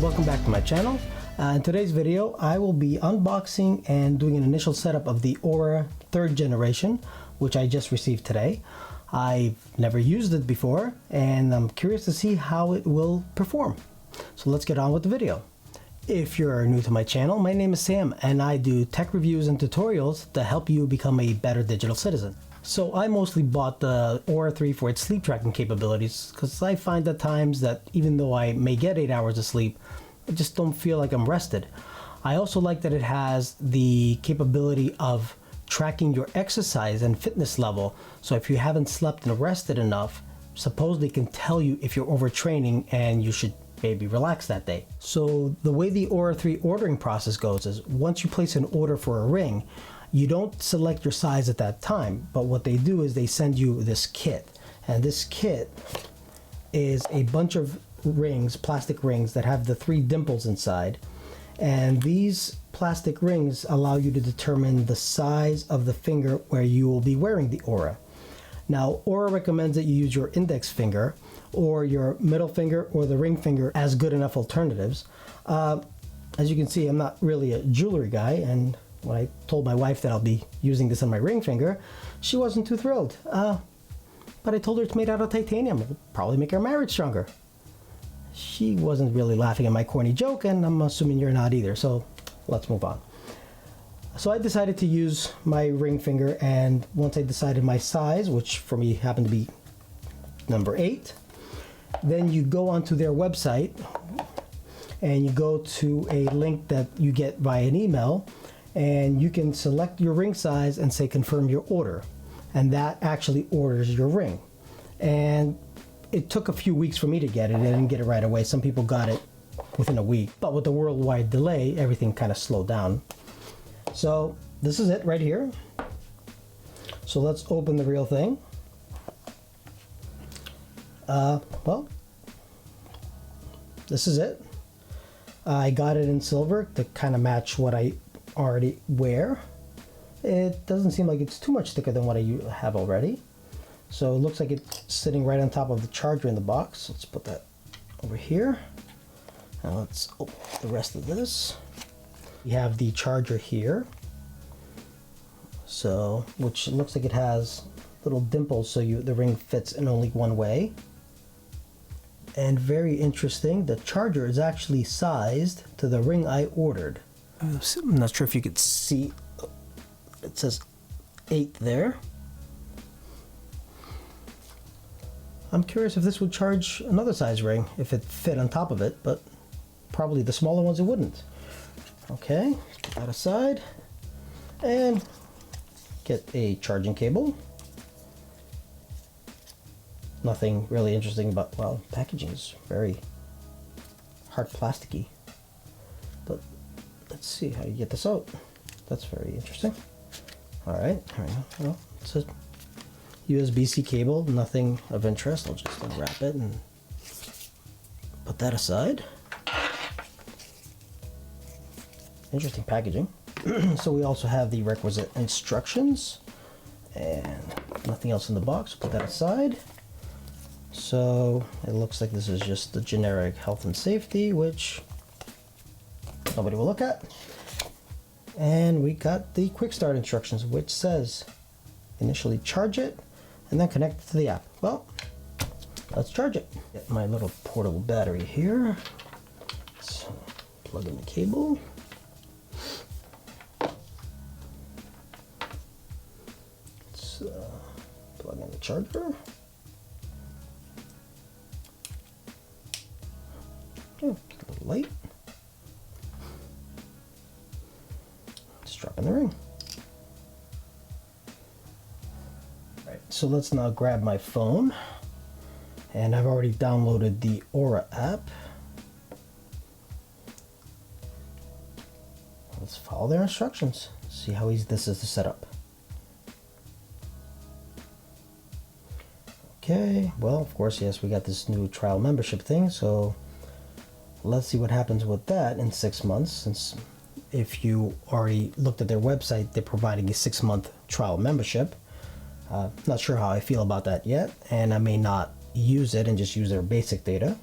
welcome back to my channel. In today's video I will be unboxing and doing an initial setup of the Oura 3rd generation, which I just received today. I've never used it before and I'm curious to see how it will perform. So let's get on with the video. If you're new to my channel, my name is Sam and I do tech reviews and tutorials to help you become a better digital citizen. So I mostly bought the Oura 3 for its sleep tracking capabilities because I find at times that even though I may get 8 hours of sleep, I just don't feel like I'm rested. I also like that it has the capability of tracking your exercise and fitness level. So if you haven't slept and rested enough, supposedly can tell you if you're overtraining and you should maybe relax that day. So the way the Oura 3 ordering process goes is once you place an order for a ring, you don't select your size at that time, but what they do is they send you this kit. And this kit is a bunch of rings, plastic rings that have the 3 dimples inside. And these plastic rings allow you to determine the size of the finger where you will be wearing the Oura. Now, Oura recommends that you use your index finger or your middle finger or the ring finger as good enough alternatives. As you can see, I'm not really a jewelry guy, and when I told my wife that I'll be using this on my ring finger, she wasn't too thrilled. But I told her it's made out of titanium. It'll probably make our marriage stronger. She wasn't really laughing at my corny joke, and I'm assuming you're not either, so let's move on. So I decided to use my ring finger, and once I decided my size, which for me happened to be number 8, then you go onto their website and you go to a link that you get via an email, and you can select your ring size and say confirm your order, and that actually orders your ring. And it took a few weeks for me to get it. I didn't get it right away. Some people got it within a week, but with the worldwide delay, everything kind of slowed down. So this is it right here. So let's open the real thing. Well, this is it. I got it in silver to kind of match what I already wear. It doesn't seem like it's too much thicker than what I have already. So it looks like it's sitting right on top of the charger in the box. Let's put that over here. Now let's open the rest of this. We have the charger here. So, which looks like it has little dimples so the ring fits in only one way. And very interesting, the charger is actually sized to the ring I ordered. I'm not sure if you could see, it says 8 there. I'm curious if this would charge another size ring if it fit on top of it, but probably the smaller ones it wouldn't. Okay, put that aside and get a charging cable. Nothing really interesting, but well, packaging is very hard plasticky. But let's see how you get this out. That's very interesting. All right, well, it's a USB-C cable, nothing of interest. I'll just unwrap it and put that aside. Interesting packaging. So we also have the requisite instructions and nothing else in the box. Put that aside. So it looks like this is just the generic health and safety, which nobody will look at. And we got the quick start instructions, which says initially charge it and then connect it to the app. Well, let's charge it. Get my little portable battery here. Let's plug in the cable. Let's plug in the charger. Oh, a little light. Just drop in the ring. Right, so let's now grab my phone, and I've already downloaded the Oura app. Let's follow their instructions. See how easy this is to set up. Okay, well, of course, yes, we got this new trial membership thing, so let's see what happens with that in 6 months, since if you already looked at their website, they're providing a 6-month trial membership. Not sure how I feel about that yet, and I may not use it and just use their basic data.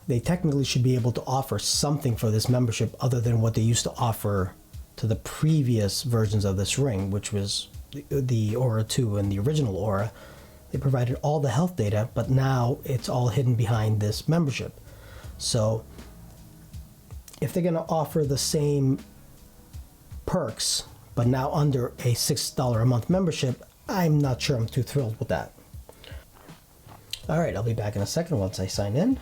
they technically should be able to offer something for this membership other than what they used to offer to the previous versions of this ring, which was the Oura 2 and the original Oura. They provided all the health data, but now it's all hidden behind this membership. So if they're going to offer the same perks, but now under a $6 a month membership, I'm not sure I'm too thrilled with that. All right, I'll be back in a second once I sign in.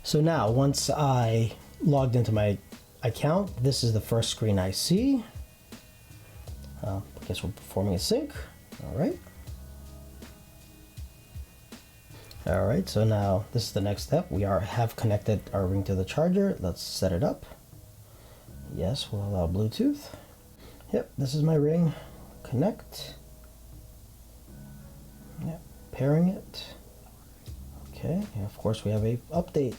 So now, once I logged into my account, this is the first screen I see. I guess we're performing a sync. All right. All right, so now this is the next step. We have connected our ring to the charger. Let's set it up. Yes, we'll allow Bluetooth. Yep, this is my ring. Connect. Yep, pairing it. Okay, and of course we have a update.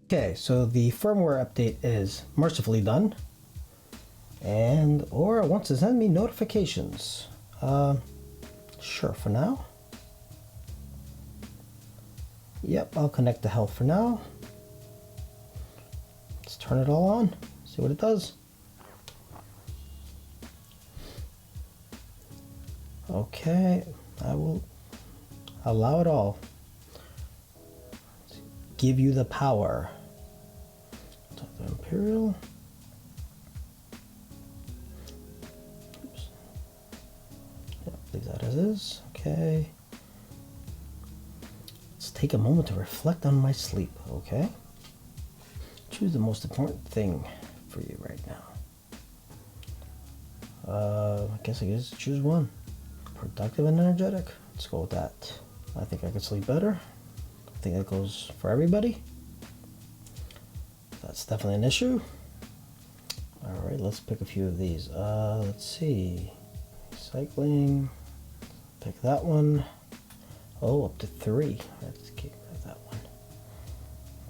Okay, so the firmware update is mercifully done. And Oura wants to send me notifications. Sure, for now. Yep, I'll connect the health for now. Let's turn it all on, see what it does. Okay, I will allow it all. Give you the power. The Imperial. Oops. Yep, leave that as is. Okay. Let's take a moment to reflect on my sleep. Okay. Choose the most important thing for you right now. I guess I just choose one. Productive and energetic. Let's go with that. I think I could sleep better. I think that goes for everybody. That's definitely an issue. All right, let's pick a few of these. Let's see. Cycling. Pick that one. Oh, up to 3. Let's keep that one.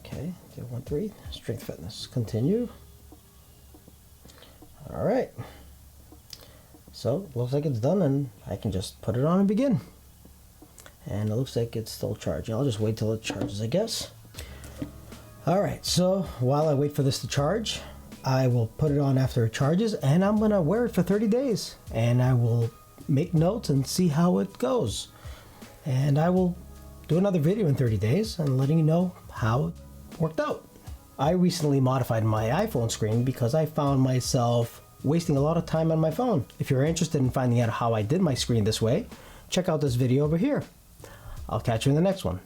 Okay, 2, 1, 3. Strength fitness. Continue. All right. So looks like it's done, and I can just put it on and begin. And it looks like it's still charging. I'll just wait till it charges, I guess. All right, so while I wait for this to charge, I will put it on after it charges, and I'm gonna wear it for 30 days. And I will make notes and see how it goes. And I will do another video in 30 days and letting you know how it worked out. I recently modified my iPhone screen because I found myself wasting a lot of time on my phone. If you're interested in finding out how I did my screen this way, check out this video over here. I'll catch you in the next one.